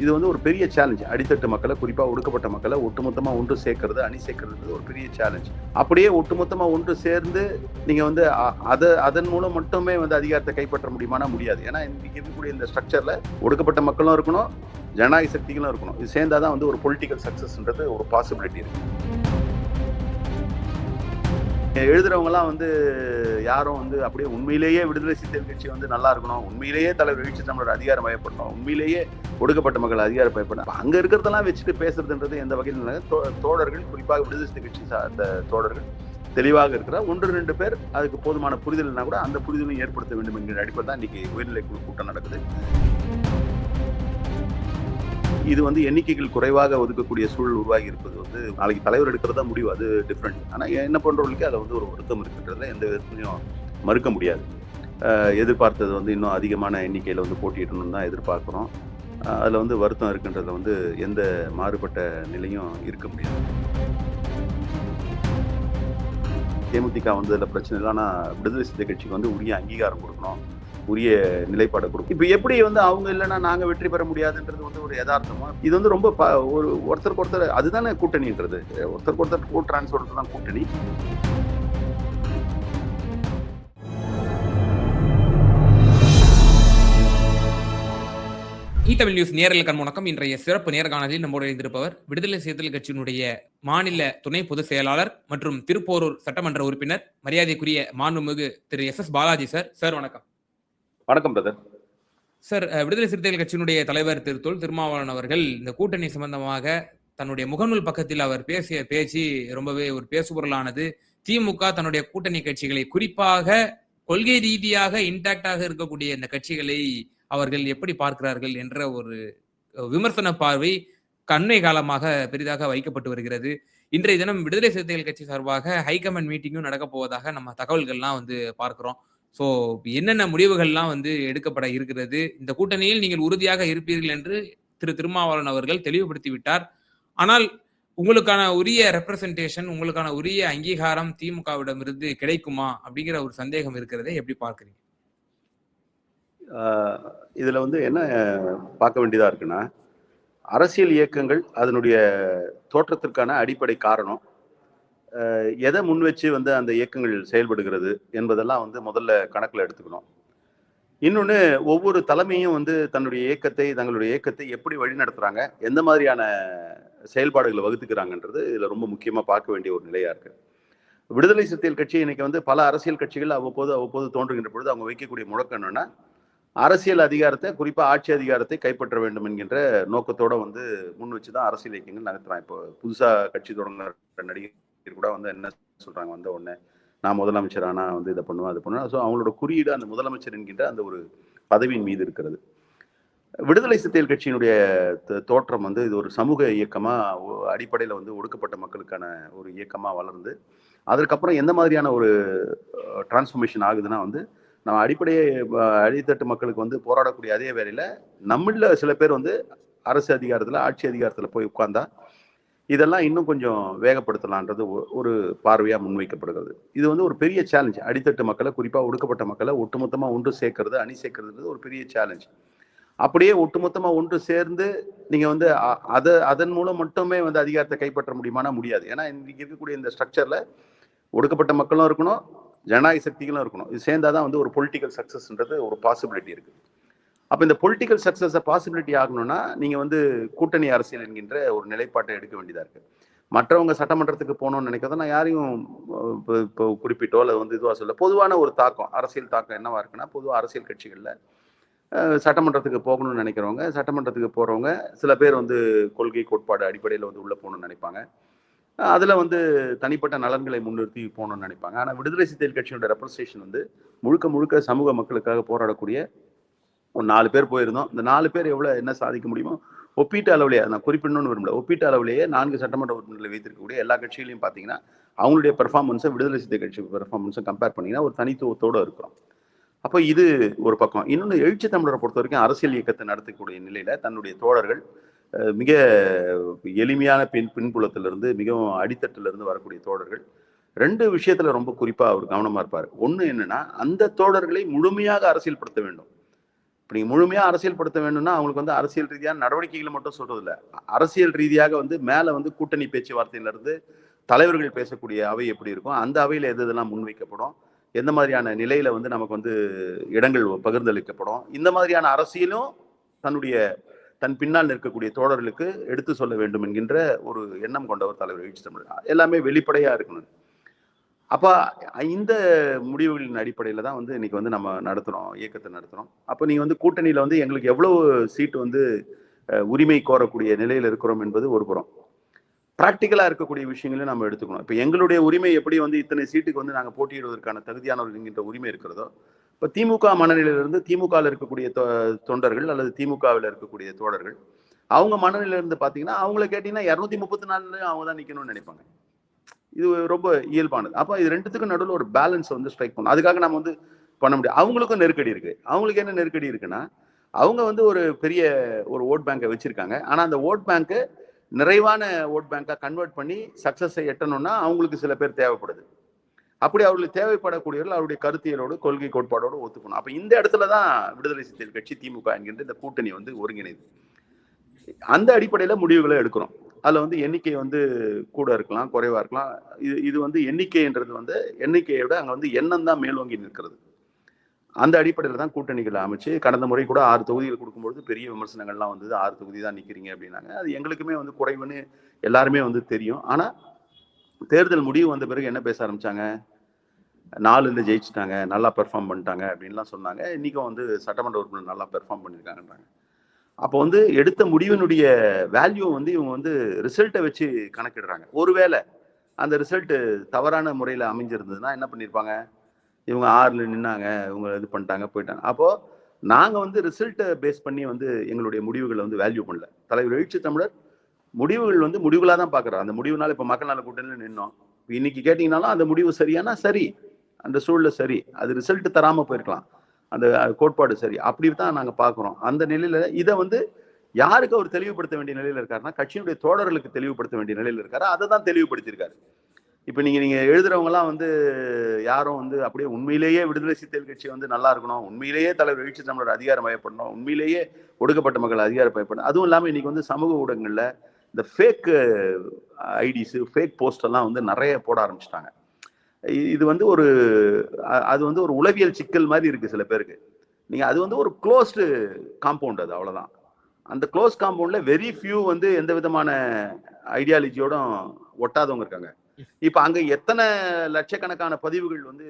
இது வந்து ஒரு பெரிய சேலஞ்ச். அடித்தட்டு மக்களை, குறிப்பா ஒடுக்கப்பட்ட மக்களை ஒட்டுமொத்தமா ஒன்று சேர்க்கிறது, அணி சேர்க்கிறது ஒரு பெரிய சேலஞ்ச். அப்படியே ஒட்டுமொத்தமா ஒன்று சேர்ந்து நீங்க வந்து அதன் மூலம் மட்டுமே வந்து அதிகாரத்தை கைப்பற்ற முடியுமானா முடியாது. ஏன்னா இன்னைக்கு இருக்கக்கூடிய இந்த ஸ்ட்ரக்சர்ல ஒடுக்கப்பட்ட மக்களும் இருக்கணும், ஜனநாயக சக்திகளும் இருக்கணும். இது சேர்ந்தாதான் வந்து ஒரு பொலிட்டிக்கல் சக்சஸ்ன்றது ஒரு பாசிபிலிட்டி இருக்கு. எழுதுறவங்கலாம் வந்து யாரும் வந்து அப்படியே உண்மையிலேயே விடுதலை சிறுத்தைகள் கட்சி வந்து நல்லா இருக்கணும், உண்மையிலேயே தலைவர் எழுச்சி தமிழர் அதிகாரம் பயப்படணும், உண்மையிலேயே ஒடுக்கப்பட்ட மக்கள் அதிகாரம் பயப்படணும், அங்க இருக்கிறதெல்லாம் வச்சுட்டு பேசுறதுன்றது எந்த வகையில் தோழர்கள், குறிப்பாக விடுதலை சிறுத்தை கட்சி சார்ந்த தோழர்கள் தெளிவாக இருக்கிற 1-2 பேர் அதுக்கு போதுமான புரிதல்னா கூட அந்த புரிதலும் ஏற்படுத்த வேண்டும் என்கிற அடிப்படை தான் இன்னைக்கு உயர்நிலை குழு கூட்டம் நடக்குது. இது வந்து எண்ணிக்கைகள் குறைவாக ஒதுக்கக்கூடிய சூழல் உருவாகி இருப்பது வந்து நாளைக்கு தலைவர் எடுக்கிறதா முடிவு, அது டிஃப்ரெண்ட். ஆனால் என்ன பண்றவர்களுக்கு அதில் வந்து ஒரு வருத்தம் இருக்கின்றதுல எந்த விதத்துலையும் மறுக்க முடியாது. எதிர்பார்த்தது வந்து இன்னும் அதிகமான எண்ணிக்கையில் வந்து போட்டியிடணும்னு தான் எதிர்பார்க்குறோம். அதில் வந்து வருத்தம் இருக்கின்றதுல வந்து எந்த மாறுபட்ட நிலையும் இருக்க முடியாது. தேமுதிக வந்து அதில் பிரச்சனை இல்லை, ஆனால் விடுதலை சிறுத்தை கட்சிக்கு வந்து உரிய அங்கீகாரம் கொடுக்கணும், உரிய நிலைப்பாடு கொடுக்கும். இப்ப எப்படி வந்து அவங்க இல்லைன்னா நாங்க வெற்றி பெற முடியாதுன்றது வந்து ஒரு யதார்த்தமா, இது வந்து ரொம்ப ஒரு ஒருத்தருக்கு ஒருத்தர், அதுதானே கூட்டணின்றது. ஒருத்தருக்கு ஒருத்தர் டிரான்ஸ்போர்ட் தான் கூட்டணி. தமிழ் நியூஸ் நேரல் கண்முணக்கம். இன்றைய சிறப்பு நேர்காணலில் நம்மோடு இணைந்திருப்பவர் விடுதலை சிறுத்தைகள் கட்சியினுடைய மாநில துணை பொதுச் செயலாளர் மற்றும் திருப்போரூர் சட்டமன்ற உறுப்பினர் மரியாதைக்குரிய மாண்புமிகு திரு SS பாலாஜி சார். சார் வணக்கம். வணக்கம் பிரதர். சார், விடுதலை சிறுத்தைகள் கட்சியினுடைய தலைவர் திரு தொல் திருமாவளவன் அவர்கள் இந்த கூட்டணி சம்பந்தமாக தன்னுடைய முகநூல் பக்கத்தில் அவர் பேசிய பேச்சு ரொம்பவே ஒரு பேசுபொருளானது. திமுக தன்னுடைய கூட்டணி கட்சிகளை, குறிப்பாக கொள்கை ரீதியாக இன்டாக்டாக இருக்கக்கூடிய இந்த கட்சிகளை அவர்கள் எப்படி பார்க்கிறார்கள் என்ற ஒரு விமர்சன பார்வை கண்மை காலமாக பெரிதாக வைக்கப்பட்டு வருகிறது. இன்றைய தினம் விடுதலை சிறுத்தைகள் கட்சி சார்பாக ஹைகமாண்ட் மீட்டிங்கும் நடக்க போவதாக நம்ம தகவல்கள்லாம் வந்து பார்க்கிறோம். சோ என்னென்ன முடிவுகள்லாம் வந்து எடுக்கப்பட இருக்கிறது, இந்த கூட்டணியில் நீங்கள் உறுதியாக இருப்பீர்கள் என்று திரு திருமாவளவன் அவர்கள் தெளிவுபடுத்தி விட்டார். ஆனால் உங்களுக்கான உரிய ரெப்ரசன்டேஷன், உங்களுக்கான உரிய அங்கீகாரம் திமுகவிடமிருந்து கிடைக்குமா அப்படிங்கிற ஒரு சந்தேகம் இருக்கிறதை எப்படி பார்க்கிறீங்க? இதுல வந்து என்ன பார்க்க வேண்டியதா இருக்குன்னா, அரசியல் இயக்கங்கள் அதனுடைய தோற்றத்திற்கான அடிப்படை காரணம், எதை முன் வச்சு வந்து அந்த இயக்கங்கள் செயல்படுகிறது என்பதெல்லாம் வந்து முதல்ல கணக்குல எடுத்துக்கணும். இன்னொன்று, ஒவ்வொரு தலைமையும் வந்து தங்களுடைய இயக்கத்தை எப்படி வழி நடத்துறாங்க, எந்த மாதிரியான செயல்பாடுகளை வகுத்துக்கிறாங்கன்றது இதுல ரொம்ப முக்கியமா பார்க்க வேண்டிய ஒரு நிலையா இருக்கு. விடுதலை சிறுத்தைகள் கட்சி இன்னைக்கு வந்து பல அரசியல் கட்சிகள் அவ்வப்போது தோன்றுகின்ற பொழுது அவங்க வைக்கக்கூடிய முழக்கம் என்னன்னா, அரசியல் அதிகாரத்தை, குறிப்பா ஆட்சி அதிகாரத்தை கைப்பற்ற வேண்டும் என்கின்ற நோக்கத்தோட வந்து முன் வச்சுதான் அரசியல் இயக்கங்கள் நகர்த்துறாங்க. இப்போ புதுசா கட்சி தொடங்குற நடிகர் கூட வந்து என்ன சொல்றாங்க, வந்த உடனே நான் முதலமைச்சர் ஆனா வந்து இதை பண்ணுவேன், அது பண்ணுவேன். ஸோ அவங்களோட குறியீடு அந்த முதலமைச்சர் என்கின்ற அந்த ஒரு பதவியின் மீது இருக்கிறது. விடுதலை சிறுத்தைகள் கட்சியினுடைய தோற்றம் வந்து இது ஒரு சமூக இயக்கமா, அடிப்படையில் வந்து ஒடுக்கப்பட்ட மக்களுக்கான ஒரு இயக்கமா வளர்ந்து, அதற்கப்புறம் எந்த மாதிரியான ஒரு டிரான்ஸ்ஃபர்மேஷன் ஆகுதுன்னா வந்து, நம்ம அடிப்படையே அடித்தட்டு மக்களுக்கு வந்து போராடக்கூடிய அதே வேளையில நம்மள சில பேர் வந்து அரசு அதிகாரத்துல, ஆட்சி அதிகாரத்துல போய் உட்கார்ந்தா இதெல்லாம் இன்னும் கொஞ்சம் வேகப்படுத்தலான்றது ஒரு பார்வையா முன்வைக்கப்படுகிறது. இது வந்து ஒரு பெரிய சேலஞ்ச். அடித்தட்டு மக்களை, குறிப்பா ஒடுக்கப்பட்ட மக்களை ஒட்டுமொத்தமா ஒன்று சேர்க்கிறது, அணி சேர்க்கிறது ஒரு பெரிய சேலஞ்ச். அப்படியே ஒட்டுமொத்தமா ஒன்று சேர்ந்து நீங்க வந்து அதன் மூலம் மட்டுமே வந்து அதிகாரத்தை கைப்பற்ற முடியுமானா முடியாது. ஏன்னா இன்னைக்கு இருக்கக்கூடிய இந்த ஸ்ட்ரக்சர்ல ஒடுக்கப்பட்ட மக்களும் இருக்கணும், ஜனநாயக சக்திகளும் இருக்கணும். இது சேர்ந்தாதான் வந்து ஒரு பொலிட்டிக்கல் சக்சஸ்ன்றது ஒரு பாசிபிலிட்டி இருக்கு. அப்ப இந்த பொலிட்டிக்கல் சக்சஸ் பாசிபிலிட்டி ஆகணும்னா நீங்க வந்து கூட்டணி அரசியல் என்கின்ற ஒரு நிலைப்பாட்டை எடுக்க வேண்டியதா இருக்கு. மற்றவங்க சட்டமன்றத்துக்கு போகணும்னு நினைக்கிறத நான் யாரையும் இப்போ குறிப்பிட்டோ அல்லது வந்து இதுவா சொல்ல, பொதுவான ஒரு தாக்கம், அரசியல் தாக்கம் என்னவா இருக்குன்னா, பொதுவாக அரசியல் கட்சிகள்ல சட்டமன்றத்துக்கு போகணும்னு நினைக்கிறவங்க, சட்டமன்றத்துக்கு போறவங்க சில பேர் வந்து கொள்கை கோட்பாடு அடிப்படையில் வந்து உள்ள போகணும்னு நினைப்பாங்க. அதுல வந்து தனிப்பட்ட நலன்களை முன்னிறுத்தி போகணும்னு நினைப்பாங்க. ஆனா விடுதலை சிறுத்தைகள் கட்சியோட ரெப்ரசன்டேஷன் வந்து முழுக்க சமூக மக்களுக்காக போராடக்கூடிய ஒரு 4 பேர் போயிருந்தோம். இந்த 4 பேர் என்ன சாதிக்க முடியுமோ ஒப்பீட்டு அளவிலேயே, நான் குறிப்பிடணும்னு விரும்பல, ஒப்பீட்டு அளவிலேயே 4 சட்டமன்ற உறுப்பினர்களை வைத்திருக்கக்கூடிய எல்லா கட்சிகளையும் பார்த்தீங்கன்னா அவங்களுடைய பெர்ஃபார்மன்ஸை விடுதலை சிறுத்தை கட்சி பெர்ஃபார்மன்ஸை கம்பேர் பண்ணீங்கன்னா ஒரு தனித்துவத்தோட இருக்கிறோம். அப்போ இது ஒரு பக்கம். இன்னொன்று, எழுச்சி தமிழரை பொறுத்த வரைக்கும் அரசியல் இயக்கத்தை நடத்தக்கூடிய நிலையில தன்னுடைய தோழர்கள் மிக எளிமையான பின்புலத்திலிருந்து, மிகவும் அடித்தட்டிலிருந்து வரக்கூடிய தோழர்கள் 2 விஷயத்துல ரொம்ப குறிப்பா அவர் கவனமா இருப்பார். ஒண்ணு என்னன்னா, அந்த தோழர்களை முழுமையாக அரசியல்படுத்த வேண்டும். இப்ப நீங்க முழுமையா அரசியல்படுத்த வேணும்னா அவங்களுக்கு வந்து அரசியல் ரீதியான நடவடிக்கைகளை மட்டும் சொல்றது இல்ல, அரசியல் ரீதியாக வந்து மேல வந்து கூட்டணி பேச்சுவார்த்தையில இருந்து தலைவர்கள் பேசக்கூடிய அவை எப்படி இருக்கும், அந்த அவையில எது இதெல்லாம் முன்வைக்கப்படும், எந்த மாதிரியான நிலையில வந்து நமக்கு வந்து இடங்கள் பகிர்ந்தளிக்கப்படும், இந்த மாதிரியான அரசியலும் தன் பின்னால் நிற்கக்கூடிய தோழர்களுக்கு எடுத்து சொல்ல வேண்டும் என்கின்ற ஒரு எண்ணம் கொண்டவர் தலைவர் எழுச்சி தமிழர். எல்லாமே வெளிப்படையா இருக்கணும். அப்ப இந்த முடிவுகளின் அடிப்படையில தான் வந்து இன்னைக்கு வந்து நம்ம இயக்கத்தை நடத்துறோம். அப்ப நீங்க வந்து கூட்டணியில வந்து எங்களுக்கு எவ்வளவு சீட்டு வந்து உரிமை கோரக்கூடிய நிலையில இருக்கிறோம் என்பது ஒரு புறம். பிராக்டிக்கலா இருக்கக்கூடிய விஷயங்களையும் நம்ம எடுத்துக்கணும். இப்ப எங்களுடைய உரிமை எப்படி வந்து இத்தனை சீட்டுக்கு வந்து நாங்க போட்டியிடுவதற்கான தகுதியானவர்கள் என்கின்ற உரிமை இருக்கிறதோ, இப்ப திமுக மனநிலையிலிருந்து திமுகவில் இருக்கக்கூடிய தொண்டர்கள் அல்லது திமுகவில் இருக்கக்கூடிய தோழர்கள் அவங்க மனநிலையில இருந்து பாத்தீங்கன்னா அவங்கள கேட்டீங்கன்னா 234 அவங்க தான் நிக்கணும்னு நினைப்பாங்க. இது ரொம்ப இயல்பானது. அப்ப இது ரெண்டுத்துக்கும் நடுவில் ஒரு பேலன்ஸ் வந்து ஸ்ட்ரைக் பண்ணணும். அதுக்காக நம்ம வந்து பண்ண முடியும். அவங்களுக்கும் நெருக்கடி இருக்கு. அவங்களுக்கு என்ன நெருக்கடி இருக்குன்னா, அவங்க வந்து ஒரு பெரிய ஒரு ஓட் பேங்கை வச்சிருக்காங்க. ஆனா அந்த ஓட் பேங்க் நிறைவான ஓட் பேங்கா கன்வெர்ட் பண்ணி சக்சஸை எட்டணும்னா அவங்களுக்கு சில பேர் தேவைப்படுது. அப்படி அவர்களுக்கு தேவைப்படக்கூடியவர்கள் அவருடைய கருத்தியலோடு கொள்கை கோட்பாடோடு ஒத்துக்கணும். அப்ப இந்த இடத்துலதான் விடுதலை சிறுத்தைகள் கட்சி திமுக என்கின்ற இந்த கூட்டணி வந்து ஒருங்கிணைது. அந்த அடிப்படையில முடிவுகளை எடுக்கிறோம். அதுல வந்து எண்ணிக்கை வந்து கூட இருக்கலாம், குறைவா இருக்கலாம். இது வந்து எண்ணிக்கைன்றது வந்து எண்ணிக்கையை விட அங்க வந்து எண்ணம் தான் மேலோங்கி நிற்கிறது. அந்த அடிப்படையில தான் கூட்டணிகளை அமைச்சு கடந்த முறை கூட 6 தொகுதிகள் கொடுக்கும்போது பெரிய விமர்சனங்கள்லாம் வந்தது. 6 தொகுதி தான் நிக்கிறீங்க அப்படின்னாங்க. அது எங்களுக்குமே வந்து குறைவுன்னு எல்லாருமே வந்து தெரியும். ஆனா தேர்தல் முடிவு வந்த பிறகு என்ன பேச ஆரம்பிச்சாங்க, 4 ஜெயிச்சுட்டாங்க, நல்லா பெர்ஃபார்ம் பண்ணிட்டாங்க அப்படின்லாம் சொன்னாங்க. இன்னைக்கும் வந்து சட்டமன்ற உறுப்பினர் நல்லா பெர்ஃபார்ம் பண்ணியிருக்காங்கன்றாங்க. அப்போ வந்து எடுத்த முடிவினுடைய வேல்யூ வந்து இவங்க வந்து ரிசல்ட்டை வச்சு கணக்கிடுறாங்க. ஒருவேளை அந்த ரிசல்ட் தவறான முறையில் அமைஞ்சிருந்ததுன்னா என்ன பண்ணியிருப்பாங்க, இவங்க 6ல் நின்னாங்க, இவங்க இது பண்ணிட்டாங்க போயிட்டாங்க. அப்போ நாங்க வந்து ரிசல்ட்டை பேஸ் பண்ணி வந்து எங்களுடைய முடிவுகளை வந்து வேல்யூ பண்ணல. தலைவர் எழுச்சி தமிழர் முடிவுகள் வந்து முடிவுகளா தான் பாக்குறாரு. அந்த முடிவுனால இப்ப மக்கள் நல கூட்டணியில நின்னோம். இன்னைக்கு கேட்டீங்கன்னாலும் அந்த முடிவு சரியானா சரி, அந்த சூழல சரி, அது ரிசல்ட் தராம போயிருக்கலாம், அந்த கோட்பாடு சரி, அப்படித்தான் நாங்க பாக்குறோம். அந்த நிலையில இதை வந்து யாருக்கு அவர் தெளிவுபடுத்த வேண்டிய நிலையில இருக்காருன்னா கட்சியினுடைய தோழர்களுக்கு தெளிவுபடுத்த வேண்டிய நிலையில இருக்காரு. அதை தான் தெளிவுபடுத்தியிருக்காரு. இப்ப நீங்க எழுதுறவங்க எல்லாம் வந்து யாரும் வந்து அப்படியே உண்மையிலேயே விடுதலை சிறுத்தைகள் கட்சி வந்து நல்லா இருக்கணும், உண்மையிலேயே தலைவர் எழுச்சி தமிழர் அதிகாரமயப்படணும், உண்மையிலேயே ஒடுக்கப்பட்ட மக்கள் அதிகாரமயப்படணும். அதுவும் இல்லாம இன்னைக்கு வந்து சமூக ஊடகங்கள்ல இந்த ஃபேக் ஐடிஸ், ஃபேக் போஸ்ட் எல்லாம் வந்து நிறைய போட ஆரம்பிச்சிட்டாங்க. இது வந்து அது வந்து ஒரு உளவியல் சிக்கல் மாதிரி இருக்கு சில பேருக்கு. நீங்க அது வந்து ஒரு க்ளோஸ்டு காம்பவுண்ட், அது அவ்வளவுதான். அந்த க்ளோஸ் காம்பவுண்ட்ல வெரி ஃபியூ வந்து எந்த விதமான ஐடியாலஜியோட ஒட்டாதவங்க இருக்காங்க. இப்ப அங்க எத்தனை லட்சக்கணக்கான பதிவுகள் வந்து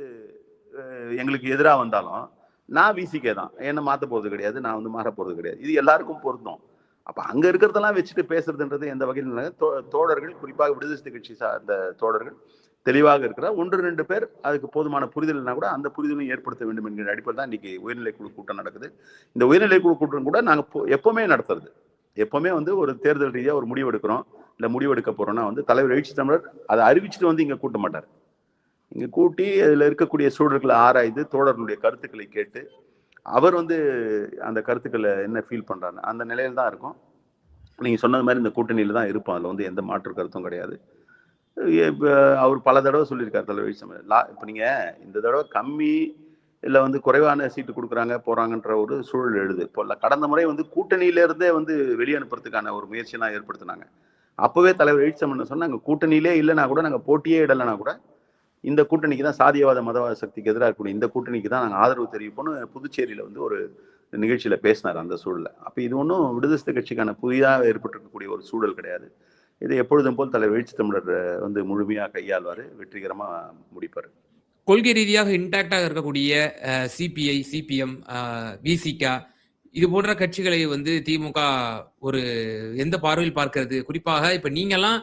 எங்களுக்கு எதிராக வந்தாலும் நான் விசிகே தான், என்ன மாத்த போறது கிடையாது, நான் வந்து மாற போறது கிடையாது. இது எல்லாருக்கும் பொருந்தும். அப்ப அங்க இருக்கிறதெல்லாம் வச்சுட்டு பேசுறதுன்றது எந்த வகையில் தோழர்கள், குறிப்பாக விடுதலை சிறுத்தை கட்சி சார்ந்த தோழர்கள் தெளிவாக இருக்கிற 1-2 பேர் அதுக்கு போதுமான புரிதல்னா கூட அந்த புரிதலும் ஏற்படுத்த வேண்டும் என்கிற அடிப்படையில் தான் இன்னைக்கு உயர்நிலைக்குழு கூட்டம் நடக்குது. இந்த உயர்நிலைக்குழு கூட்டம் கூட நாங்க எப்பவுமே நடத்துறது, எப்பவுமே வந்து ஒரு தேர்தல் ரீதியா ஒரு முடிவு எடுக்கிறோம், இல்ல முடிவெடுக்க போறோம்னா வந்து தலைவர் எழுச்சி தமிழர் அதை அறிவிச்சுட்டு வந்து இங்க கூட்ட மாட்டார். இங்க கூட்டி அதுல இருக்கக்கூடிய சூழல்களை ஆராய்ந்து தோழர்களுடைய கருத்துக்களை கேட்டு அவர் வந்து அந்த கருத்துக்களை என்ன ஃபீல் பண்றாரு அந்த நிலையில தான் இருக்கும். நீங்க சொன்னது மாதிரி இந்த கூட்டணியில தான் இருப்போம். அதுல வந்து எந்த மாற்று கருத்தும் கிடையாது. அவர் பல தடவை சொல்லியிருக்காரு தலைவர் எழுச்சி தமிழர். இப்ப நீங்க இந்த தடவை கம்மி இல்ல வந்து குறைவான சீட்டு கொடுக்குறாங்க போறாங்கன்ற ஒரு சூழல் எழுது. இப்போ கடந்த முறை வந்து கூட்டணியில இருந்தே வந்து வெளியே அனுப்புறதுக்கான ஒரு முயற்சியெல்லாம் ஏற்படுத்தினாங்க. அப்பவே தலைவர் எழுச்சி தமிழர் சொன்னாங்க, கூட்டணியிலே இல்லைன்னா கூட நாங்க போட்டியே இடலைன்னா கூட இந்த கூட்டணிக்கு தான், சாதியவாத மதவாத சக்திக்கு எதிராக இருக்கக்கூடிய இந்த கூட்டணிக்கு தான் நாங்கள் ஆதரவு தெரிவிப்போம்னு புதுச்சேரியில வந்து ஒரு நிகழ்ச்சியில பேசினார் அந்த சூழல்ல. அப்ப இது ஒன்றும் விடுதலை சிறுத்தை கட்சிக்கான புதிதாக ஏற்பட்டிருக்கக்கூடிய ஒரு சூழல் கிடையாது. இதை எப்பொழுதும் போல் தலைவர் எழுச்சி தமிழர் வந்து முழுமையா கையாள்வாரு, வெற்றிகரமா முடிப்பாரு. கொள்கை ரீதியாக இன்டாக்டாக இருக்கக்கூடிய சிபிஐ, சிபிஎம், விசிகா இது போன்ற கட்சிகளை வந்து திமுக ஒரு எந்த பார்வையில் பார்க்கிறது? குறிப்பாக இப்ப நீங்கெல்லாம்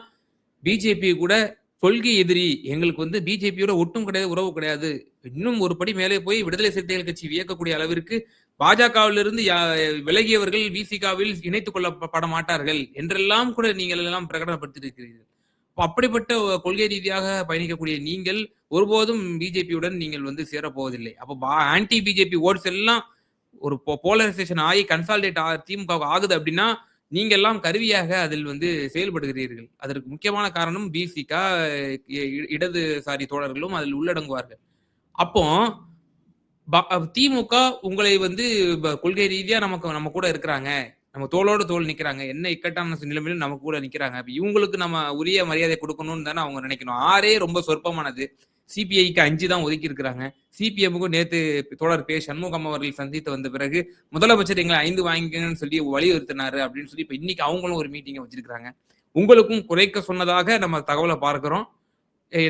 பிஜேபி கூட கொள்கை எதிரி, எங்களுக்கு வந்து பிஜேபியோட ஒட்டும் கிடையாது, உறவு கிடையாது, இன்னும் ஒரு படி மேலே போய் விடுதலை சிறுத்தைகள் கட்சி வியக்கக்கூடிய அளவிற்கு பாஜகவிலிருந்து விலகியவர்கள் விசிகாவில் இணைத்துக் கொள்ளப்பட மாட்டார்கள் என்றெல்லாம் கூட நீங்கள் எல்லாம் பிரகடனப்படுத்தியிருக்கிறீர்கள். அப்படிப்பட்ட கொள்கை ரீதியாக பயணிக்கக்கூடிய நீங்கள் ஒருபோதும் பிஜேபியுடன் நீங்கள் வந்து சேரப்போவதில்லை. அப்போ ஆன்டி பிஜேபி ஓட்ஸ் எல்லாம் ஒரு போலரைசேஷன் ஆகி கன்சாலிடேட் திமுக ஆகுது அப்படின்னா நீங்க எல்லாம் கருவியாக அதில் வந்து செயல்படுகிறீர்கள். அதற்கு முக்கியமான காரணம் பிசிகா, இடதுசாரி தோழர்களும் அதில் உள்ளடங்குவார்கள். அப்போ திமுக உங்களை வந்து கொள்கை ரீதியா நம்ம கூட இருக்கிறாங்க, நம்ம தோளோட தோள் நிக்கிறாங்க, என்ன இக்கட்டான நிலைமையிலும் நம்ம கூட நிக்கிறாங்க. அப்ப இவங்களுக்கு நம்ம உரிய மரியாதை கொடுக்கணும்னு தானே அவங்க நினைக்கணும். 6 ரொம்ப சொற்பமானது. சிபிஐக்கு 5 தான் ஒதுக்கி இருக்கிறாங்க. சிபிஎம்முக்கும் நேத்து தோழர் பே. சண்முகம் அவர்கள் சந்தித்து வந்த பிறகு முதலமைச்சர் எங்களை 5 வாங்கிக்கங்கன்னு சொல்லி வலியுறுத்தினாரு அப்படின்னு சொல்லி இப்ப இன்னைக்கு அவங்களும் ஒரு மீட்டிங்கை வச்சிருக்காங்க. உங்களுக்கும் குறைக்க சொன்னதாக நம்ம தகவலை பார்க்கிறோம்.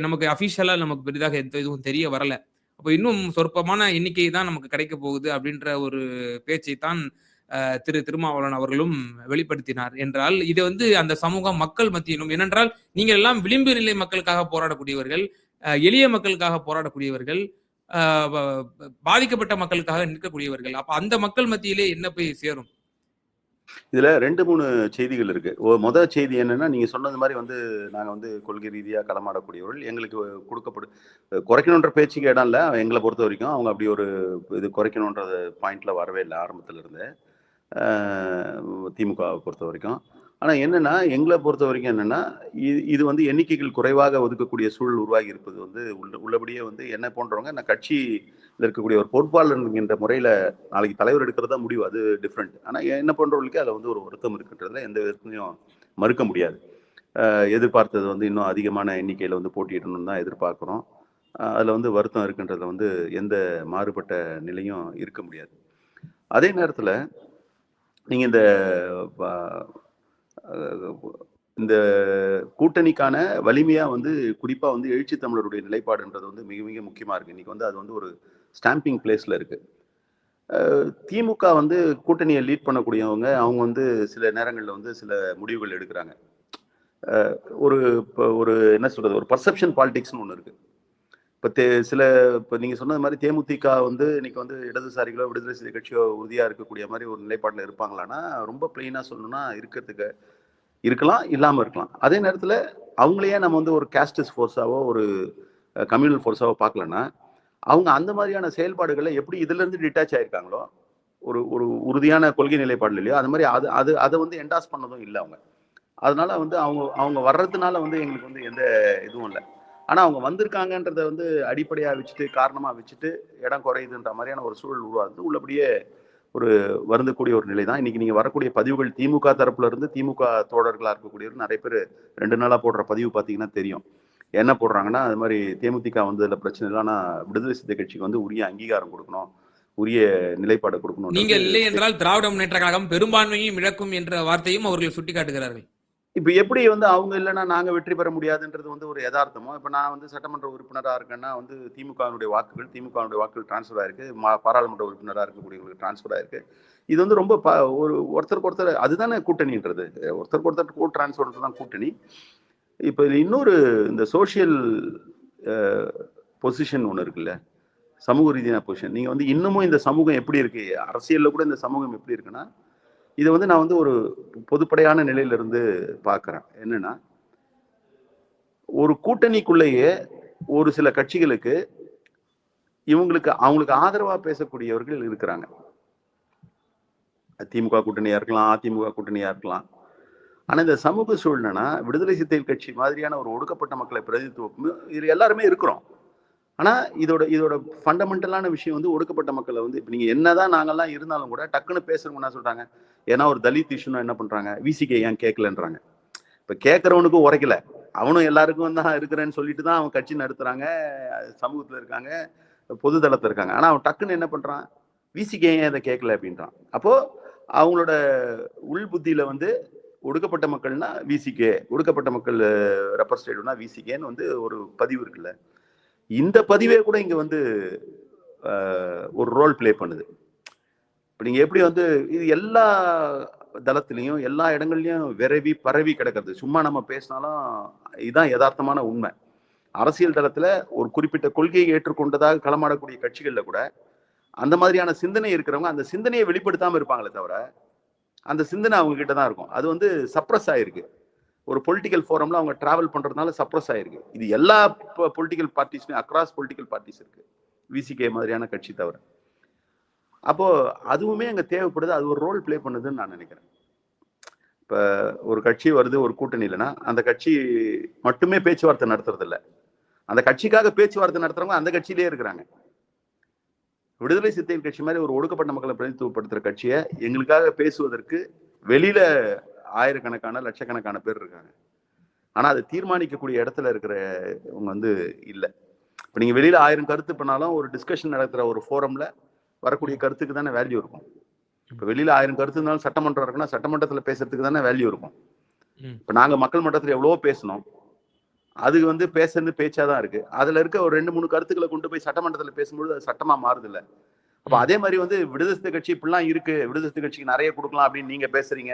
நமக்கு அபிஷியலா நமக்கு பெரிதாக எந்த இதுவும் தெரிய வரல. அப்ப இன்னும் சொற்பமான எண்ணிக்கை தான் நமக்கு கிடைக்க போகுது அப்படின்ற ஒரு பேச்சை தான் திருமாவளவன் அவர்களும் வெளிப்படுத்தினார் என்றால், இது வந்து அந்த சமூகம் மக்கள் மத்தியிலும், ஏனென்றால் நீங்கள் எல்லாம் விளிம்பு நிலை மக்களுக்காக போராடக்கூடியவர்கள், எளிய மக்களுக்காக போராடக்கூடியவர்கள், பாதிக்கப்பட்ட மக்களுக்காக நிற்கக்கூடியவர்கள். அப்ப அந்த மக்கள் மத்தியிலே என்ன போய் சேரும்? இதுல 2, 3 செய்திகள் இருக்கு. முதல் செய்தி என்னன்னா, நீங்க சொன்னது மாதிரி வந்து நாங்க வந்து கொள்கை ரீதியா களமாடக்கூடியவர்கள். எங்களுக்கு குறைக்கணுன்ற பேச்சுக்கு இடம் இல்ல. எங்களை பொறுத்த வரைக்கும் அவங்க அப்படி ஒரு இது குறைக்கணுன்ற பாயிண்ட்ல வரவே இல்லை ஆரம்பத்துல இருந்து. திமுகவை பொறுத்த வரைக்கும். ஆனா என்னன்னா, எங்களை பொறுத்த வரைக்கும் என்னன்னா, இது வந்து எண்ணிக்கைகள் குறைவாக ஒதுக்கக்கூடிய சூழல் உருவாகி இருப்பது வந்து உள்ளபடியே வந்து என்ன போன்றவங்க, நான் கட்சியில் இருக்கக்கூடிய ஒரு பொறுப்பாளர் என்கின்ற முறையில நாளைக்கு தலைவர் எடுக்கிறதா முடிவு, அது டிஃப்ரெண்ட். ஆனா என்ன போன்றவர்களுக்கு அதுல வந்து ஒரு வருத்தம் இருக்குன்றதுல எந்த விதத்தையும் மறுக்க முடியாது. எதிர்பார்த்தது வந்து இன்னும் அதிகமான எண்ணிக்கையில வந்து போட்டியிடணும்னு தான் எதிர்பார்க்கிறோம். அதுல வந்து வருத்தம் இருக்குன்றதுல வந்து எந்த மாறுபட்ட நிலையும் இருக்க முடியாது. அதே நேரத்துல நீங்க இந்த கூட்டணிக்கான வலிமையா வந்து குறிப்பா வந்து எழுச்சி தமிழருடைய நிலைப்பாடுன்றது வந்து மிக மிக முக்கியமா இருக்கு. இன்னைக்கு வந்து அது வந்து ஒரு ஸ்டாம்பிங் பிளேஸ்ல இருக்கு. திமுக வந்து கூட்டணியை லீட் பண்ணக்கூடியவங்க, அவங்க வந்து சில நேரங்கள்ல வந்து சில முடிவுகள் எடுக்கிறாங்க. ஒரு என்ன சொல்றது, ஒரு பர்செப்ஷன் பாலிடிக்ஸ்னு ஒண்ணு இருக்கு. இப்ப நீங்க சொன்னது மாதிரி தேமுதிக வந்து இன்னைக்கு வந்து இடதுசாரிகளோ விடுதலை சிறுத்தை கட்சியோ உறுதியா இருக்கக்கூடிய மாதிரி ஒரு நிலைப்பாட்டுல இருப்பாங்களான்னா, ரொம்ப பிளெயினா சொல்லணும்னா இருக்கிறதுக்கு இருக்கலாம், இல்லாம இருக்கலாம். அதே நேரத்துல அவங்களையே நம்ம வந்து ஒரு கேஸ்டிஸ் ஃபோர்ஸாவோ ஒரு கம்யூனல் ஃபோர்ஸாவோ பார்க்கலன்னா, அவங்க அந்த மாதிரியான செயல்பாடுகளை எப்படி இதுல இருந்து டிட்டாச் ஆயிருக்காங்களோ, ஒரு ஒரு உறுதியான கொள்கை நிலைப்பாடு இல்லையோ, அது மாதிரி அதை வந்து என்டாஸ் பண்ணதும் இல்லை அவங்க. அதனால வந்து அவங்க வர்றதுனால வந்து எங்களுக்கு வந்து எந்த இதுவும் இல்லை. ஆனா அவங்க வந்திருக்காங்கன்றத வந்து அடிப்படையா வச்சுட்டு, காரணமா வச்சுட்டு இடம் குறையுதுன்ற மாதிரியான ஒரு சூழல் உருவாகுது. உள்ளபடியே ஒரு வருந்தக்கூடிய ஒரு நிலை தான். இன்னைக்கு நீங்க வரக்கூடிய பதிவுகள் திமுக தரப்புல இருந்து திமுக தோழர்களா இருக்கக்கூடியவர் நிறைய பேர் 2 நாளா போடுற பதிவு பார்த்தீங்கன்னா தெரியும். என்ன போடுறாங்கன்னா, அது மாதிரி தேமுதிக வந்ததுல பிரச்சனை இல்லை, ஆனா விடுதலை சிறுத்தை கட்சிக்கு வந்து உரிய அங்கீகாரம் கொடுக்கணும், உரிய நிலைப்பாடு கொடுக்கணும். நீங்கள் இல்லை என்றால் திராவிட முன்னேற்ற கழகம் பெரும்பான்மையும் இழக்கும் என்ற வார்த்தையும் அவர்கள் சுட்டிக்காட்டுகிறார்கள். இப்ப எப்படி வந்து அவங்க இல்லைன்னா நாங்க வெற்றி பெற முடியாதுன்றது வந்து ஒரு யதார்த்தமோ. இப்ப நான் வந்து சட்டமன்ற உறுப்பினரா இருக்கேன்னா வந்து திமுகவினுடைய வாக்குகள் டிரான்ஸ்ஃபர் ஆயிருக்கு, பாராளுமன்ற உறுப்பினரா இருக்கக்கூடியவங்களுக்கு டிரான்ஸ்ஃபர் ஆயிருக்கு. இது வந்து ரொம்ப ஒருத்தருக்கு ஒருத்தர், அதுதானே கூட்டணின்றது. ஒருத்தருக்கு ஒருத்தர் டிரான்ஸ்ஃபர் தான் கூட்டணி. இப்ப இன்னொரு இந்த சோசியல் பொசிஷன் ஒண்ணு இருக்குல்ல, சமூக ரீதியான பொசிஷன். நீங்க வந்து இன்னமும் இந்த சமூகம் எப்படி இருக்கு, அரசியல்ல கூட இந்த சமூகம் எப்படி இருக்குன்னா, இதை வந்து நான் வந்து ஒரு பொதுப்படையான நிலையில இருந்து பார்க்கிறேன். என்னன்னா, ஒரு கூட்டணிக்குள்ளேயே ஒரு சில கட்சிகளுக்கு அவங்களுக்கு ஆதரவா பேசக்கூடியவர்கள் இருக்கிறாங்க. திமுக கூட்டணியா இருக்கலாம், அதிமுக கூட்டணியா இருக்கலாம். ஆனா இந்த சமூக சூழ்நிலைனா விடுதலை சிறுத்தைகள் கட்சி மாதிரியான ஒரு ஒடுக்கப்பட்ட மக்களை பிரதிநிதித்துவம் இது எல்லாருமே இருக்கிறோம். ஆனா இதோட ஃபண்டமெண்டலான விஷயம் வந்து ஒடுக்கப்பட்ட மக்களை வந்து இப்ப நீங்க என்னதான் நாங்கெல்லாம் இருந்தாலும் கூட டக்குன்னு பேசுறவங்க என்ன சொல்றாங்க, ஏன்னா ஒரு தலித் இஷ்யூனா என்ன பண்றாங்க, விசிகே ஏன் கேட்கலன்றாங்க. இப்ப கேட்கறவனுக்கும் உரைக்கல, அவனும் எல்லாருக்கும் தான் இருக்கிறேன்னு சொல்லிட்டு தான் அவன் கட்சி நடத்துறாங்க, சமூகத்துல இருக்காங்க, பொது தளத்துல இருக்காங்க. ஆனா அவன் டக்குன்னு என்ன பண்றான், விசிகே ஏன் அதை கேட்கல அப்படின்றான். அப்போ அவங்களோட உள் புத்தியில வந்து ஒடுக்கப்பட்ட மக்கள்னா விசிகே, ஒடுக்கப்பட்ட மக்கள் ரெப்ரசன்டேட்டிவ்னா விசிகேன்னு வந்து ஒரு பதிவு இருக்குல்ல. இந்த பதிவே கூட இங்க வந்து ஒரு ரோல் பிளே பண்ணுது. இப்ப நீங்க எப்படி வந்து இது எல்லா தளத்திலையும் எல்லா இடங்கள்லயும் பரவி கிடக்கிறது. சும்மா நம்ம பேசினாலும் இதுதான் யதார்த்தமான உண்மை. அரசியல் தளத்துல ஒரு குறிப்பிட்ட கொள்கையை ஏற்றுக்கொண்டதாக களமாடக்கூடிய கட்சிகள்ல கூட அந்த மாதிரியான சிந்தனை இருக்கிறவங்க அந்த சிந்தனையை வெளிப்படுத்தாம இருப்பாங்களே தவிர, அந்த சிந்தனை அவங்க கிட்ட தான் இருக்கும். அது வந்து சப்ரஸ் ஆயிருக்கு. ஒரு பொலிட்டிக்கல் ஃபோரம்ல அவங்க டிராவல் பண்றதுனால சப்ரஸ் ஆயிருக்கு. இது எல்லா பொலிட்டிக்கல் பார்ட்டிஸ்லயும் அக்ராஸ் பொலிட்டிக்கல் பார்ட்டிஸ் இருக்கு, விசிகே மாதிரியான கட்சி தவிர. அப்போ அதுவுமே அங்க தேவைப்படுது, அது ஒரு ரோல் பிளே பண்ணுதுன்னு நான் நினைக்கிறேன். இப்ப ஒரு கட்சி வருது, ஒரு கூட்டணி இல்லைன்னா அந்த கட்சி மட்டுமே பேச்சுவார்த்தை நடத்துறது இல்லை, அந்த கட்சிக்காக பேச்சுவார்த்தை நடத்துறவங்க அந்த கட்சியிலேயே இருக்கிறாங்க. விடுதலை சிறுத்தைகள் கட்சி மாதிரி ஒரு ஒடுக்கப்பட்ட மக்களை பிரதிநிதித்துவப்படுத்துற கட்சியை எங்களுக்காக பேசுவதற்கு வெளியில ஆயிரக்கணக்கான லட்சக்கணக்கான பேர் இருக்காங்க. ஆனா அதை தீர்மானிக்கக்கூடிய இடத்துல இருக்கிறவங்க வந்து இல்லை. இப்போ நீங்க வெளியில 1000 கருத்து பண்ணாலும் ஒரு டிஸ்கஷன் நடத்துற ஒரு ஃபோரம்ல வரக்கூடிய கருத்துக்கு தானே வேல்யூ இருக்கும். இப்போ வெளியில 1000 கருத்து இருந்தாலும் சட்டமன்றம் இருக்குன்னா சட்டமன்றத்தில் பேசுறதுக்கு தானே வேல்யூ இருக்கும். இப்போ நாங்க மக்கள் மன்றத்தில் எவ்வளவோ பேசணும், அது வந்து பேசுறது பேச்சாதான் இருக்கு. அதுல இருக்க ஒரு 2-3 கருத்துக்களை கொண்டு போய் சட்டமன்றத்தில் பேசும்போது அது சட்டமா மாறுது இல்ல. அப்ப அதே மாதிரி வந்து விடுதலை சிறுத்தை கட்சி இப்படிலாம் இருக்கு, விடுதலை சிறுத்தை கட்சிக்கு நிறைய கொடுக்கலாம் அப்படின்னு நீங்க பேசுறீங்க,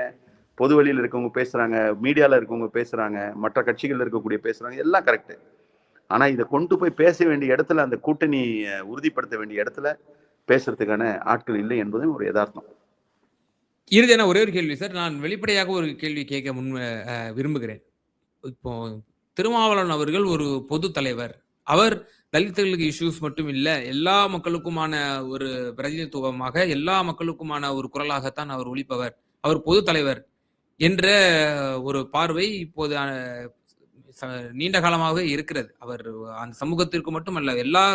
பொது வழியில் இருக்கவங்க பேசுறாங்க, மீடியால இருக்கவங்க பேசுறாங்க, மற்ற கட்சிகள் இருக்கக்கூடிய பேசுறாங்க, எல்லாம் கரெக்ட். ஆனா இதை கொண்டு போய் பேச வேண்டிய இடத்துல, அந்த கூட்டணி உறுதிப்படுத்த வேண்டிய இடத்துல பேசுறதுக்கான ஆட்கள் இல்லை என்பதும் ஒரு யதார்த்தம். இறுதியான ஒரே ஒரு கேள்வி சார், நான் வெளிப்படையாக ஒரு கேள்வி கேட்க விரும்புகிறேன். இப்போ திருமாவளவன் அவர்கள் ஒரு பொது தலைவர். அவர் தலித்துகளுக்கு இஷ்யூஸ் மட்டும் இல்ல, எல்லா மக்களுக்குமான ஒரு பிரதிநிதித்துவமாக, எல்லா மக்களுக்குமான ஒரு குரலாகத்தான் அவர் ஒலிப்பவர். அவர் பொது தலைவர் என்ற ஒரு பார்வை இப்போது நீண்ட காலமாகவே இருக்கிறது. அவர் அந்த சமூகத்திற்கு மட்டுமல்ல, எல்லா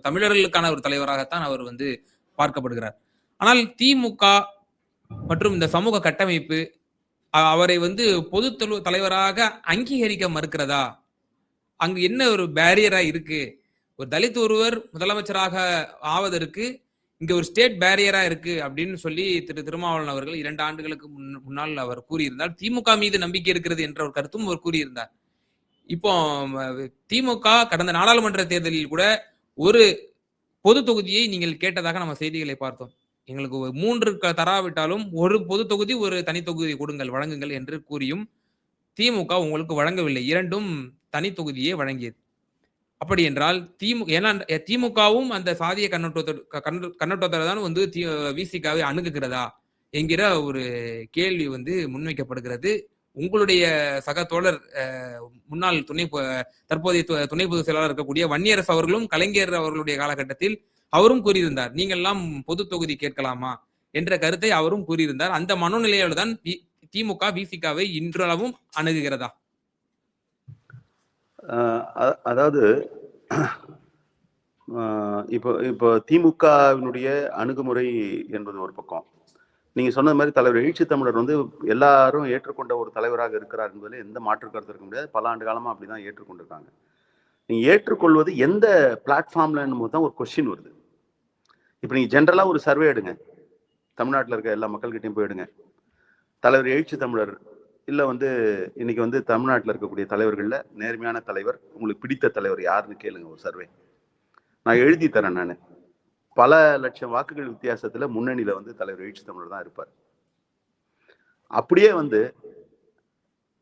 தமிழர்களுக்கான ஒரு தலைவராகத்தான் அவர் வந்து பார்க்கப்படுகிறார். ஆனால் திமுக மற்றும் இந்த சமூக கட்டமைப்பு அவரை வந்து பொது தலைவராக அங்கீகரிக்க மறுக்கிறதா? அங்கு என்ன ஒரு பேரியரா இருக்கு? ஒரு தலித் ஒருவர் முதலமைச்சராக ஆவதற்கு இங்க ஒரு ஸ்டேட் பேரியரா இருக்கு அப்படின்னு சொல்லி திருமாவளவன் அவர்கள் 2 ஆண்டுகளுக்கு முன்னால் அவர் கூறியிருந்தார். திமுக மீது நம்பிக்கை இருக்கிறது என்ற ஒரு கருத்தும் அவர் கூறியிருந்தார். இப்போ திமுக கடந்த நாடாளுமன்ற தேர்தலில் கூட ஒரு பொது தொகுதியை நீங்கள் கேட்டதாக நம்ம செய்திகளை பார்த்தோம். எங்களுக்கு 3 தராவிட்டாலும் ஒரு பொது தொகுதி, ஒரு தனி தொகுதி கொடுங்கள், வழங்குங்கள் என்று கூறியும் திமுக உங்களுக்கு வழங்கவில்லை. 2ம் தனி தொகுதியே வழங்கியது. அப்படி என்றால் திமுகவும் அந்த சாதிய கண்ணோட்டத்தோட தான் வந்து விசிகாவை அணுகுகிறதா என்கிற ஒரு கேள்வி வந்து முன்வைக்கப்படுகிறது. உங்களுடைய சக தோழர் முன்னாள் தற்போதைய துணை பொதுச் செயலாளர் இருக்கக்கூடிய வன்னியரசு அவர்களும் கலைஞர் அவர்களுடைய காலகட்டத்தில் அவரும் கூறியிருந்தார், நீங்கள் எல்லாம் பொது தொகுதி கேட்கலாமா என்ற கருத்தை அவரும் கூறியிருந்தார். அந்த மனோநிலையோடு தான் திமுக விசிகாவை இன்றளவும் அணுகுகிறதா? அதாவது இப்போ திமுகவினுடைய அணுகுமுறை என்பது ஒரு பக்கம். நீங்க சொன்ன மாதிரி தலைவர் எழுச்சி தமிழர் வந்து எல்லாரும் ஏற்றுக்கொண்ட ஒரு தலைவராக இருக்கிறார் என்பதில் எந்த மாற்று கருத்து இருக்க முடியாது. பல ஆண்டு காலமா அப்படிதான் ஏற்றுக்கொண்டிருக்காங்க. நீங்க ஏற்றுக்கொள்வது எந்த பிளாட்ஃபார்ம்ல தான் ஒரு கொஸ்டின் வருது. இப்ப நீங்க ஜென்ரலா ஒரு சர்வே எடுங்க, தமிழ்நாட்டில் இருக்க எல்லா மக்கள்கிட்டையும் போயிடுங்க, தலைவர் எழுச்சி தமிழர் இல்ல வந்து இன்னைக்கு வந்து தமிழ்நாட்டில் இருக்கக்கூடிய தலைவர்கள்ல நேர்மையான தலைவர், உங்களுக்கு பிடித்த தலைவர் யாருன்னு கேளுங்க, ஒரு சர்வே. நான் எழுதி தரேன். நான் பல லட்சம் வாக்குகள் வித்தியாசத்துல முன்னணியில வந்து தலைவர் எழுச்சி தமிழர் தான் இருப்பார். அப்படியே வந்து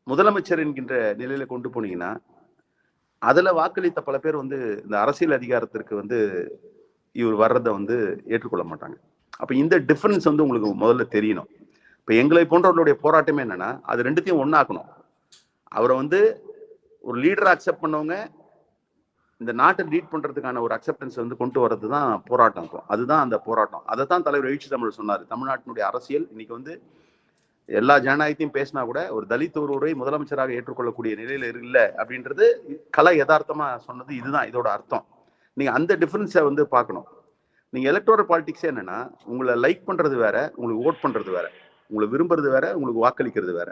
முதலமைச்சர் என்கின்ற நிலையில கொண்டு போனீங்கன்னா அதுல வாக்களித்த பல பேர் வந்து இந்த அரசியல் அதிகாரத்திற்கு வந்து இவர் வர்றதை வந்து ஏற்றுக்கொள்ள மாட்டாங்க. அப்ப இந்த டிஃபரன்ஸ் வந்து உங்களுக்கு முதல்ல தெரியணும். இப்ப எங்களை போன்றவர்களுடைய போராட்டமே என்னன்னா, அது ரெண்டுத்தையும் ஒன்னாக்கணும். அவரை வந்து ஒரு லீடரை அக்செப்ட் பண்ணவங்க இந்த நாட்டை லீட் பண்றதுக்கான ஒரு அக்செப்டன்ஸ் வந்து கொண்டு வர்றது தான் போராட்டம். அதுதான் அந்த போராட்டம். அதை தான் தலைவர் எழுச்சி தமிழர் சொன்னார். தமிழ்நாட்டினுடைய அரசியல் இன்னைக்கு வந்து எல்லா ஜனநாயகத்தையும் பேசினா கூட ஒரு தலித் ஒருவரை முதலமைச்சராக ஏற்றுக்கொள்ளக்கூடிய நிலையில இல்லை அப்படின்றது கலை யதார்த்தமா சொன்னது. இதுதான் இதோட அர்த்தம். நீங்க அந்த டிஃபரன்ஸை வந்து பார்க்கணும். நீங்க எலக்டோரல் பாலிடிக்ஸே என்னன்னா, உங்களை லைக் பண்றது வேற, உங்களுக்கு ஓட் பண்றது வேற, உங்களை விரும்புறது வேற, உங்களுக்கு வாக்களிக்கிறது வேற.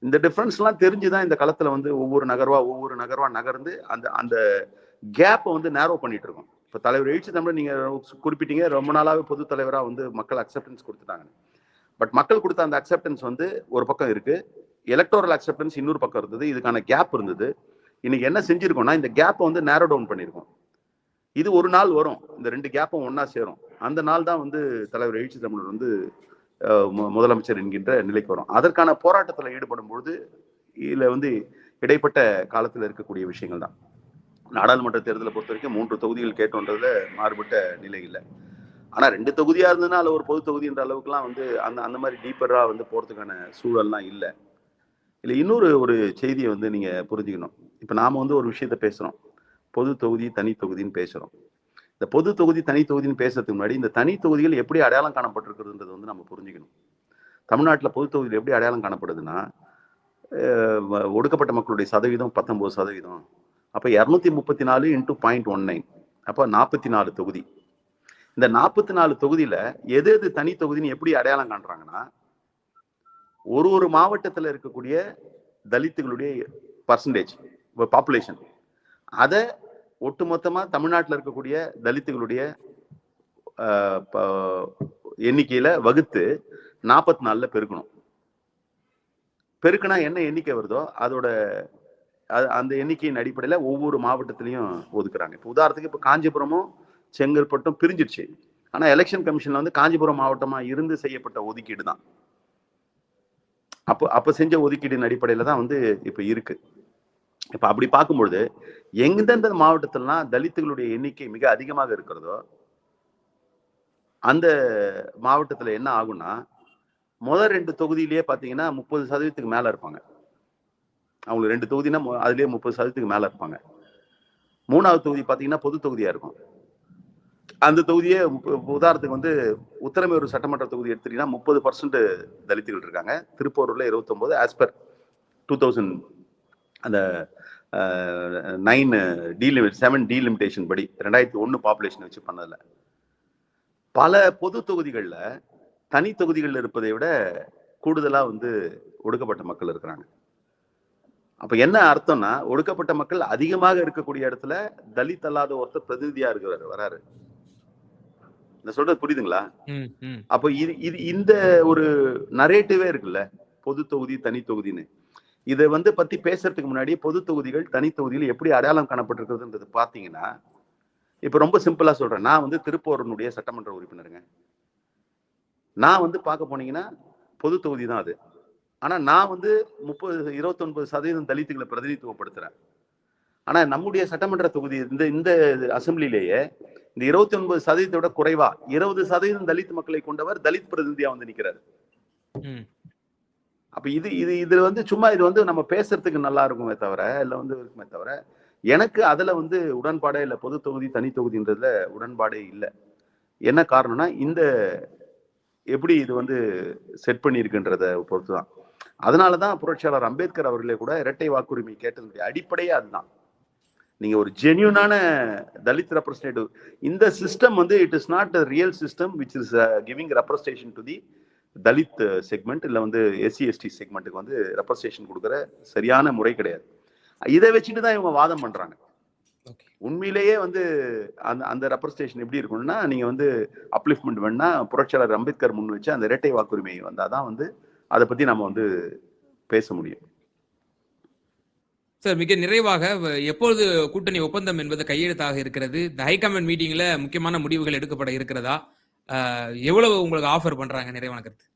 இந்த டிஃபரன்ஸ் எல்லாம் தெரிஞ்சுதான் இந்த களத்துல வந்து ஒவ்வொரு நகர்வா நகர்ந்து அந்த அந்த கேப்பை வந்து நேரோ பண்ணிட்டு இருக்கோம். இப்ப தலைவர் எழுச்சி தமிழர் நீங்க குறிப்பிட்டீங்க, ரொம்ப நாளாவே பொது தலைவரா வந்து மக்கள் அக்செப்டன்ஸ் கொடுத்துட்டாங்க. பட் மக்கள் கொடுத்த அந்த அக்செப்டன்ஸ் வந்து ஒரு பக்கம் இருக்கு, எலக்டோரல் அக்செப்டன்ஸ் இன்னொரு பக்கம் இருந்தது. இதுக்கான கேப் இருந்தது. இன்னைக்கு என்ன செஞ்சிருக்கோம்னா, இந்த கேப்பை வந்து நேரோ டவுன் பண்ணிருக்கோம். இது ஒரு நாள் வரும், இந்த 2 கேப்பும் ஒன்னா சேரும். அந்த நாள் தான் வந்து தலைவர் எழுச்சி தமிழர் வந்து முதலமைச்சர் என்கின்ற நிலைக்கு வரும். அதற்கான போராட்டத்தில் ஈடுபடும் பொழுது இதுல வந்து இடைப்பட்ட காலத்தில் இருக்கக்கூடிய விஷயங்கள் தான். நாடாளுமன்ற தேர்தலை பொறுத்த வரைக்கும் 3 தொகுதிகள் கேட்டோன்றதுல மாறுபட்ட நிலை இல்லை. ஆனா 2 தொகுதியா இருந்ததுன்னா அதுல ஒரு பொது தொகுதி என்ற அளவுக்குலாம் வந்து அந்த மாதிரி டீப்பரா வந்து போறதுக்கான சூழல்லாம் இல்லை. இல்லை இன்னொரு ஒரு செய்தியை வந்து நீங்க புரிஞ்சுக்கணும். இப்ப நாம வந்து ஒரு விஷயத்த பேசுறோம், பொது தொகுதி தனி தொகுதின்னு பேசுறோம். இந்த பொது தொகுதி தனி தொகுதின்னு பேசுறதுக்கு முன்னாடி இந்த தனி தொகுதிகள் எப்படி அடையாளம் காணப்பட்டிருக்கிறதுன்றது வந்து நம்ம புரிஞ்சுக்கணும். தமிழ்நாட்டில் பொது தொகுதியில் எப்படி அடையாளம் காணப்படுதுன்னா, ஒடுக்கப்பட்ட மக்களுடைய சதவீதம் 19%. அப்ப 234 × 0.19, அப்ப 44 தொகுதி. இந்த 44 தொகுதியில எது எது தனி தொகுதின்னு எப்படி அடையாளம் காண்றாங்கன்னா, ஒரு மாவட்டத்துல இருக்கக்கூடிய தலித்துகளுடைய பர்சன்டேஜ் பாப்புலேஷன், அத ஒட்டுமொத்தமா தமிழ்நாட்டுல இருக்கக்கூடிய தலித்துகளுடைய எண்ணிக்கையில வகுத்து 44ல பெருக்கணும். பெருக்குனா என்ன எண்ணிக்கை வருதோ அதோட அந்த எண்ணிக்கையின் அடிப்படையில ஒவ்வொரு மாவட்டத்திலையும் ஒதுக்குறாங்க. இப்போ உதாரணத்துக்கு இப்போ காஞ்சிபுரமும் செங்கல்பட்டும் பிரிஞ்சிருச்சு. ஆனா எலெக்ஷன் கமிஷன்ல வந்து காஞ்சிபுரம் மாவட்டமா இருந்து செய்யப்பட்ட ஒதுக்கீடு தான். அப்ப செஞ்ச ஒதுக்கீடின் அடிப்படையில தான் வந்து இப்ப இருக்கு. இப்ப அப்படி பார்க்கும்பொழுது எந்தெந்த மாவட்டத்திலாம் தலித்துகளுடைய எண்ணிக்கை மிக அதிகமாக இருக்கிறதோ அந்த மாவட்டத்துல என்ன ஆகும்னா, முதல் 2 தொகுதியிலேயே பாத்தீங்கன்னா 30% மேல இருப்பாங்க. அவங்க 2 தொகுதினா அதுலயே 30% மேல இருப்பாங்க. 3வது தொகுதி பாத்தீங்கன்னா பொது தொகுதியா இருக்கும். அந்த தொகுதியே உதாரணத்துக்கு வந்து உத்தரமேரூர் சட்டமன்ற தொகுதி எடுத்துட்டீங்கன்னா 30% தலித்துகள் இருக்காங்க. திருப்பூர்ல 29 ஆஸ் பர் 2000 அந்த 7 டீலிமிட்டேஷன் படி 2001 பாப்புலேஷன் வச்சு பண்ணதுல பல பொது தொகுதிகள்ல தனி தொகுதிகள் இருப்பதை விட கூடுதலா வந்து ஒடுக்கப்பட்ட மக்கள் இருக்கிறாங்க. அப்ப என்ன அர்த்தம்னா, ஒடுக்கப்பட்ட மக்கள் அதிகமாக இருக்கக்கூடிய இடத்துல தலித் அல்லாத ஒருத்தர் பிரதிநிதியா இருக்கிறாரு, வராரு. நான் சொல்றது புரியுதுங்களா? அப்ப இது இந்த ஒரு நரேட்டிவே இருக்குல்ல, பொது தொகுதி தனி தொகுதின்னு. இதை வந்து பத்தி பேசுறதுக்கு முன்னாடி பொது தொகுதிகள் தனி தொகுதியில் எப்படி அடையாளம் காணப்பட்டிருக்கிறதுன்றது பாத்தீங்கன்னா, இப்ப ரொம்ப சிம்பிளா சொல்றேன். நான் வந்து திருப்பூரனுடைய சட்டமன்ற உறுப்பினருங்க. நான் வந்து பார்க்க போனீங்கன்னா பொது தொகுதி தான் அது. ஆனா நான் வந்து 29% தலித்துகளை பிரதிநிதித்துவப்படுத்துறேன். ஆனா நம்முடைய சட்டமன்ற தொகுதி இந்த அசம்பிளிலேயே இந்த 29% விட குறைவா 20% தலித் மக்களை கொண்டவர் தலித் பிரதிநிதியா வந்து நிக்கிறாரு. அப்ப இது வந்து சும்மா இது வந்து நம்ம பேசுறதுக்கு நல்லா இருக்குமே தவிர இல்ல வந்து இருக்குமே தவிர எனக்கு அதுல வந்து உடன்பாடே இல்லை. பொது தொகுதி தனி தொகுதின்றதுல உடன்பாடே இல்லை. என்ன காரணம்னா இந்த எப்படி இது வந்து செட் பண்ணியிருக்குன்றத பொறுத்துதான். அதனாலதான் புரட்சியாளர் அம்பேத்கர் அவர்களே கூட இரட்டை வாக்குரிமை கேட்டதுடைய அடிப்படையே அதுதான். நீங்க ஒரு ஜென்யூனான தலித் ரெப்ரஸன்டேட்டிவ், இந்த சிஸ்டம் வந்து it is not a real system which is giving representation to the Dalit segment இல்ல வந்து எஸ்சி எஸ்டி செக்மெண்ட்டுக்கு வந்து ரெப்ரஸன்டேஷன் கொடுக்குற சரியான முறை கிடையாது. இதை வச்சுட்டு தான் இவங்க வாதம் பண்றாங்க. உண்மையிலேயே வந்து அந்த ரெப்ரஸன்டேஷன் எப்படி இருக்கும்னா, நீங்க வந்து அப்லிஃப்ட்மெண்ட் வேணா புரட்சியாளர் அம்பேத்கர் முன் வச்சு அந்த இரட்டை வாக்குரிமை வந்தாதான் வந்து அதை பத்தி நம்ம வந்து பேச முடியும். சார், மிக நிறைவாக எப்பொழுது கூட்டணி ஒப்பந்தம் என்பது கையெழுத்தாக இருக்கிறது? இந்த ஹைகமாண்ட் மீட்டிங்ல முக்கியமான முடிவுகள் எடுக்கப்பட இருக்கிறதா? எவ்வளவு உங்களுக்கு ஆஃபர் பண்றாங்க? நிறைவான கருத்து.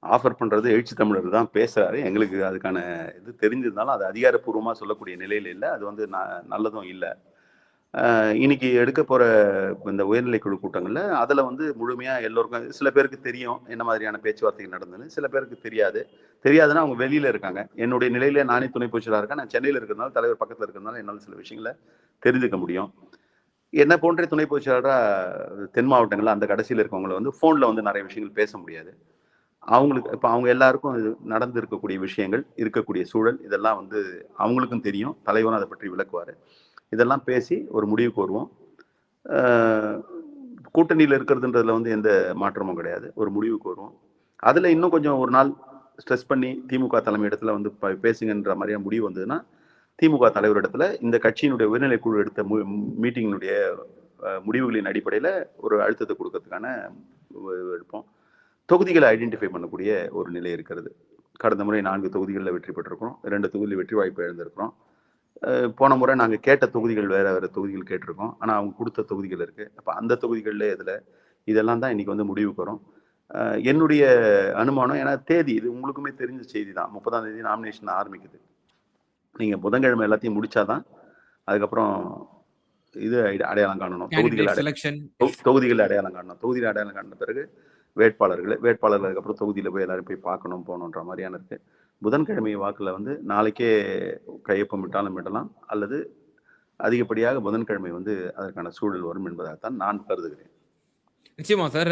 ஆஃபர் பண்றது எழுச்சி தமிழர் தான் பேசுறாரு. எங்களுக்கு அதுக்கான இது தெரிஞ்சிருந்தாலும் அது அதிகாரப்பூர்வமா சொல்லக்கூடிய நிலையில இல்லை. அது வந்து நல்லதும் இல்லை. இன்னைக்கு எடுக்க போற இந்த உயர்நிலைக்குழு கூட்டங்கள்ல அதுல வந்து முழுமையா எல்லோருக்கும், சில பேருக்கு தெரியும் என்ன மாதிரியான பேச்சுவார்த்தைகள் நடந்ததுன்னு, சில பேருக்கு தெரியாதுன்னா அவங்க வெளியில இருக்காங்க. என்னுடைய நிலையில நானே துணை பொதுச்செயலாளரா இருக்கேன். நான் சென்னையில இருக்கிறதுனால, தலைவர் பக்கத்துல இருக்கிறதுனால என்னால சில விஷயங்களை தெரிஞ்சுக்க முடியும். என்ன போன்ற துணை பொதுச்செயலாளரா தென் மாவட்டங்கள்ல அந்த கடைசியில இருக்கவங்களை வந்து போன்ல வந்து நிறைய விஷயங்கள் பேச முடியாது. அவங்களுக்கு இப்ப அவங்க எல்லாருக்கும் நடந்து இருக்கக்கூடிய விஷயங்கள், இருக்கக்கூடிய சூழல் இதெல்லாம் வந்து அவங்களுக்கும் தெரியும். தலைவரும் அதை பற்றி விளக்குவாரு. இதெல்லாம் பேசி ஒரு முடிவுக்கு வருவோம். கூட்டணியில் இருக்கிறதுன்றதுல வந்து எந்த மாற்றமும் கிடையாது. ஒரு முடிவுக்கு வருவோம். அதுல இன்னும் கொஞ்சம் ஒரு நாள் ஸ்ட்ரெஸ் பண்ணி திமுக தலைமை இடத்துல வந்து பேசுங்கன்ற மாதிரியான முடிவு வந்ததுன்னா, திமுக தலைவர் இடத்துல இந்த கட்சியினுடைய உயர்நிலைக்குழு எடுத்த மீட்டிங்கினுடைய முடிவுகளின் அடிப்படையில ஒரு அழுத்தத்தை கொடுக்கறதுக்கான எடுப்போம். தொகுதிகளை ஐடென்டிஃபை பண்ணக்கூடிய ஒரு நிலை இருக்கிறது. கடந்த முறை 4 தொகுதிகளில் வெற்றி பெற்றிருக்கிறோம். 2 தொகுதியில் வெற்றி வாய்ப்பு இழந்திருக்கிறோம். போன முறை நாங்கள் கேட்ட தொகுதிகள் வேற தொகுதிகள் கேட்டிருக்கோம். ஆனால் அவங்க கொடுத்த தொகுதிகள் இருக்கு. அப்போ அந்த தொகுதிகளில் இதெல்லாம் தான் இன்னைக்கு வந்து முடிவுக்கு வரும். என்னுடைய அனுமானம், ஏன்னா தேதி இது உங்களுக்குமே தெரிஞ்ச செய்தி தான். 30ஆம் தேதி நாமினேஷன் ஆரம்பிக்குது. நீங்க புதன்கிழமை எல்லாத்தையும் முடிச்சாதான் அதுக்கப்புறம் இது அடையாளம் காணணும். தொகுதிகள் அடையாளம் காணணும். தொகுதியில் அடையாளம் காணின பிறகு வேட்பாளர்களுக்கு அப்புறம் தொகுதியில போய் எல்லாரும் போய் பார்க்கணும் போகணுன்ற மாதிரியான இருக்கு. புதன்கிழமை வாக்குல வந்து நாளைக்கே கையொப்பம் விட்டாலும் அல்லது அதிகப்படியாக புதன்கிழமை வந்து அதற்கான சூழல் வரும் என்பதாகத்தான் நான் கருதுகிறேன். நிச்சயமா சார்.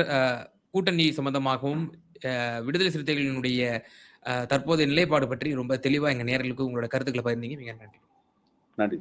கூட்டணி சம்பந்தமாகவும் விடுதலை சிறுத்தைகளினுடைய தற்போதைய நிலைப்பாடு பற்றி ரொம்ப தெளிவா எங்க நேயர்களுக்கு உங்களோட கருத்துக்களை பகிர்ந்தீங்க. மிக நன்றி. நன்றி.